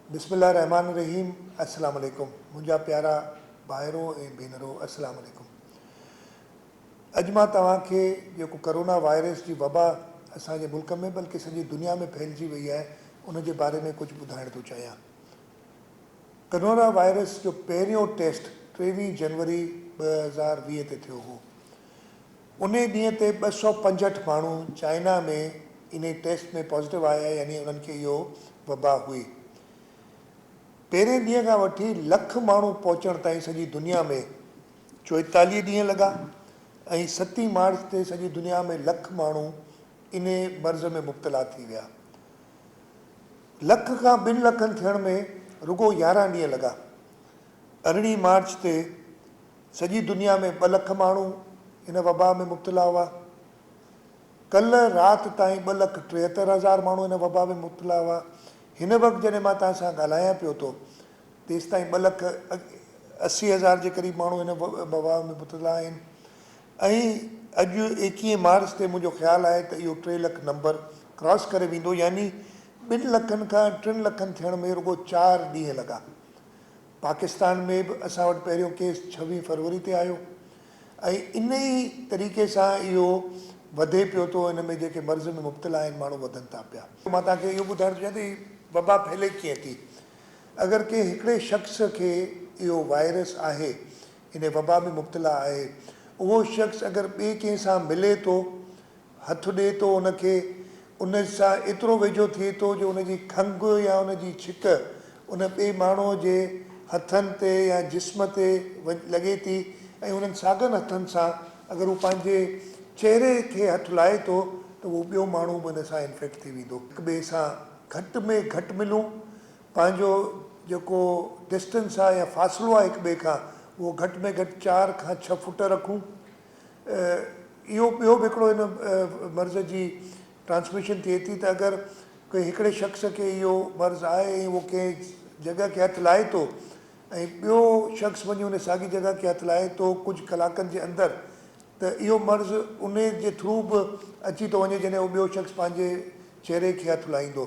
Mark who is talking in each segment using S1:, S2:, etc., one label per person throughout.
S1: बिस्मिल्लाहिर्रहमानिर्रहीम। अस्सलाम वालेकुम। मुंहिंजा प्यारा भाइरो ऐं भेनरो, अस्सलाम वालेकुम। अॼु मां तव्हांखे जेको करोना वायरस जी वबा असांजे मुल्क में बल्कि सॼी दुनिया में फैलिजी वई आहे उन जे बारे में कुझु ॿुधाइण थो चाहियां। करोना वायरस जो पहिरियों टेस्ट 23 जनवरी 2020 ते थियो हो। उन ॾींहं ते 265 माण्हू चाइना में इन टेस्ट में पॉज़िटिव आया, यानी उन्हनि खे इहो वबा हुई। पहिरें ॾींहं खां वठी लख माण्हू पहुचण ताईं सॼी दुनिया में 44 ॾींहं लॻा ऐं 7 मार्च ते सॼी दुनिया में लख माण्हू इन मर्ज़ में मुब्तला थी विया। लख खां 2 लखनि थियण में रुगो 11 ॾींहं लॻा। 18 मार्च ते सॼी दुनिया में 2 लख माण्हू इन वबा में मुब्तला हुआ। कल्ह राति ताईं 2,73,000 माण्हू इन वबा में मुब्तला हुआ। हिन वक़्तु जॾहिं मां तव्हां सां ॻाल्हायां पियो थो तेसि ताईं 2,80,000 जे क़रीब माण्हू हिन वबा में मुब्तला आहिनि। ऐं अॼु 21 मार्च ते मुंहिंजो ख़्यालु आहे त इहो 3 लख नंबर क्रॉस करे वेंदो, यानी 2 लखनि खां 3 लखनि थियण में रुगो 4 ॾींहं लॻा। पाकिस्तान में बि असां वटि पहिरियों केस 26 फरवरी ते आयो ऐं इन ई तरीक़े सां इहो वधे पियो थो। इन में जेके मर्ज़ में मुब्तला आहिनि माण्हू वधनि था पिया। मां तव्हांखे इहो ॿुधाइणु चाहियां त वबा फैले कीअं थी। अगरि कंहिं हिकिड़े शख़्स खे इहो वायरस आहे, इन वबा में मुब्तला आहे, उहो शख़्स अगरि ॿिए कंहिं सां मिले थो, हथु ॾिए थो उनखे, उन सां एतिरो वेझो थिए थो जो उनजी खंघि या उनजी छिक उन ॿिए माण्हूअ जे हथनि ते या जिस्म ते लॻे थी ऐं उन्हनि साॻियनि हथनि सां अगरि हू पंहिंजे चहिरे खे हथु लाहे थो त उहो ॿियो माण्हू बि उन सां इन्फेक्ट थी वेंदो। हिक ॿिए सां घटि में घटि मिलूं, पंहिंजो जेको डिस्टेंस आहे या फ़ासिलो आहे हिक ॿिए खां उहो घटि में घटि 4 खां 6 फुट रखूं। इहो ॿियो बि हिकिड़ो इन मर्ज़ जी ट्रांसमिशन थिए थी त अगरि कोई हिकिड़े शख़्स खे इहो मर्ज़ आहे ऐं उहो कंहिं जॻह खे हथु लाहे थो ऐं ॿियो शख़्स वञी उन साॻी जॻह खे हथु लाहे थो कुझु कलाकनि जे अंदरि, त इहो मर्ज़ उन जे थ्रू बि अची थो वञे जॾहिं उहो ॿियो शख़्स पंहिंजे चहिरे खे हथु लाहींदो।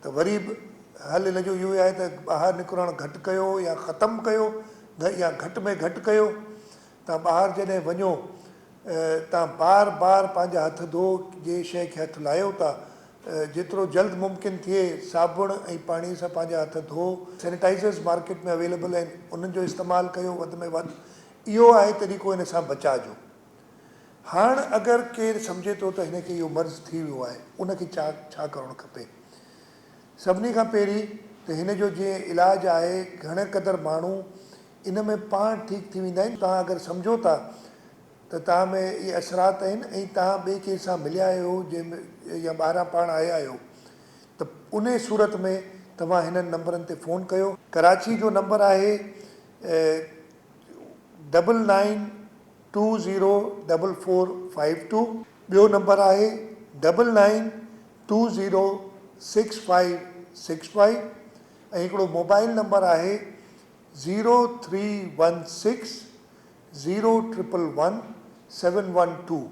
S1: त वरी बि हल इन जो इहो ई आहे त ॿाहिरि निकिरणु घटि कयो या ख़तमु कयो या घटि में घटि कयो। तव्हां ॿाहिरि जॾहिं वञो तव्हां बार बार पंहिंजा हथ धो, जे शइ खे हथु लाहियो था जेतिरो जल्द मुमकिन थिए साबुण ऐं पाणीअ सां पंहिंजा हथ धो। सैनिटाइज़र्स मार्केट में अवेलेबल आहिनि, उन्हनि जो इस्तेमालु कयो वधि में वधि। इहो आहे तरीक़ो इन सां बचाव जो। हाणे अगरि केरु सम्झे थो त हिन खे इहो मर्ज़ थी वियो आहे, उनखे छा करणु खपे। सभिनी खां पहिरीं त हिन जो जीअं इलाजु आहे, घणे क़दुरु माण्हू इन में पाण ठीकु थी वेंदा आहिनि। तव्हां अगरि सम्झो था त तव्हां में इहे असरात आहिनि ऐं तव्हां ॿिए कंहिं सां मिलिया आहियो जंहिंमें या ॿाहिरां पाण आया आहियो, त उन सूरत में तव्हां हिननि नंबरनि ते फ़ोन कयो। कराची जो नंबर आहे 99204452। ॿियो नंबर आहे 99206565 ऐं हिकिड़ो मोबाइल नंबर आहे 0316 0111 712।